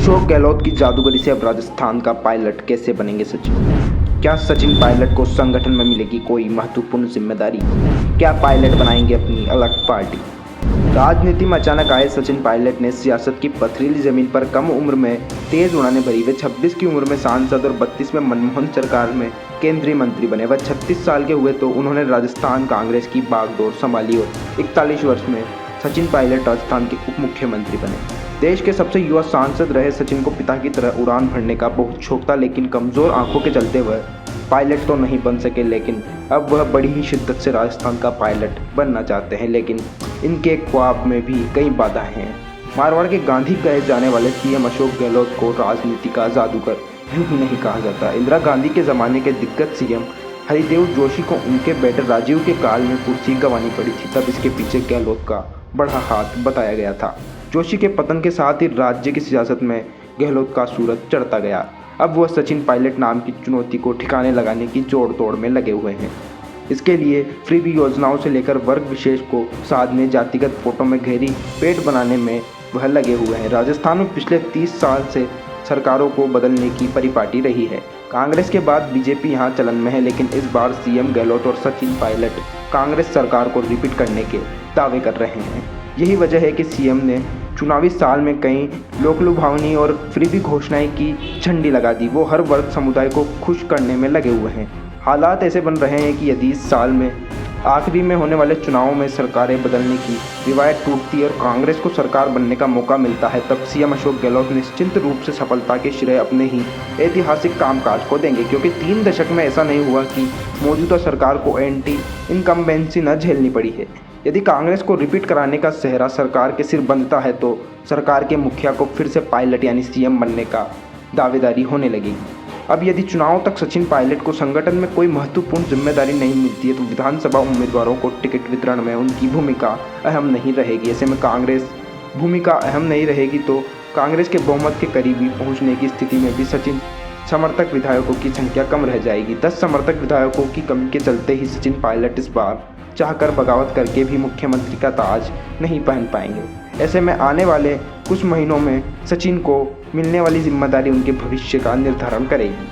अशोक गहलोत की जादूगरी से अब राजस्थान का पायलट कैसे बनेंगे सचिन? क्या सचिन पायलट को संगठन में मिलेगी कोई महत्वपूर्ण जिम्मेदारी? क्या पायलट बनाएंगे अपनी अलग पार्टी? राजनीति में अचानक आए सचिन पायलट ने सियासत की पथरीली जमीन पर कम उम्र में तेज उड़ानें भरी। वे 26 की उम्र में सांसद और 32 में मनमोहन सरकार में केंद्रीय मंत्री बने। वह 36 साल के हुए तो उन्होंने राजस्थान कांग्रेस की बागडोर संभाली और 41 वर्ष में सचिन पायलट राजस्थान के उप मुख्यमंत्री बने। देश के सबसे युवा सांसद रहे सचिन को पिता की तरह उड़ान भरने का बहुत शौक था, लेकिन कमज़ोर आंखों के चलते वह पायलट तो नहीं बन सके। लेकिन अब वह बड़ी ही शिद्दत से राजस्थान का पायलट बनना चाहते हैं, लेकिन इनके ख्वाब में भी कई बाधाएं हैं। मारवाड़ के गांधी कहे जाने वाले सीएम अशोक गहलोत को राजनीति का जादूगर यूं ही नहीं कहा जाता। इंदिरा गांधी के ज़माने के दिग्गज सीएम हरिदेव जोशी को उनके बेटे राजीव के काल में कुर्सी गंवानी पड़ी थी। तब इसके पीछे गहलोत का बड़ा हाथ बताया गया था। जोशी के पतन के साथ ही राज्य की सियासत में गहलोत का सूरज चढ़ता गया। अब वह सचिन पायलट नाम की चुनौती को ठिकाने लगाने की जोड़ तोड़ में लगे हुए हैं। इसके लिए फ्रीबी योजनाओं से लेकर वर्ग विशेष को साधने, जातिगत फोटो में घेरी पेट बनाने में वह लगे हुए हैं। राजस्थान में पिछले 30 साल से सरकारों को बदलने की परिपाटी रही है। कांग्रेस के बाद बीजेपी यहाँ चलन में है, लेकिन इस बार सीएम गहलोत और सचिन पायलट कांग्रेस सरकार को रिपीट करने के दावे कर रहे हैं। यही वजह है कि सीएम ने चुनावी साल में कई लोकलुभावनी और फ्रीबी घोषणाएं की झंडी लगा दी। वो हर वर्ग समुदाय को खुश करने में लगे हुए हैं। हालात ऐसे बन रहे हैं कि यदि इस साल में आखिरी में होने वाले चुनावों में सरकारें बदलने की रिवायत टूटती है और कांग्रेस को सरकार बनने का मौका मिलता है, तब सीएम अशोक गहलोत निश्चित रूप से सफलता के श्रेय अपने ही ऐतिहासिक कामकाज को देंगे, क्योंकि 3 दशक में ऐसा नहीं हुआ कि मौजूदा सरकार को एंटी इनकम्बेंसी न झेलनी पड़ी है। यदि कांग्रेस को रिपीट कराने का सेहरा सरकार के सिर बंधता है तो सरकार के मुखिया को फिर से पायलट यानी सीएम बनने का दावेदारी होने लगेगी। अब यदि चुनाव तक सचिन पायलट को संगठन में कोई महत्वपूर्ण जिम्मेदारी नहीं मिलती है तो विधानसभा उम्मीदवारों को टिकट वितरण में उनकी भूमिका अहम नहीं रहेगी। ऐसे में कांग्रेस भूमिका अहम नहीं रहेगी तो कांग्रेस के बहुमत के करीबी पहुंचने की स्थिति में भी सचिन समर्थक विधायकों की संख्या कम रह जाएगी। 10 समर्थक विधायकों की कमी के चलते ही सचिन पायलट इस बार चाहकर बगावत करके भी मुख्यमंत्री का ताज नहीं पहन पाएंगे। ऐसे में आने वाले कुछ महीनों में सचिन को मिलने वाली जिम्मेदारी उनके भविष्य का निर्धारण करेगी।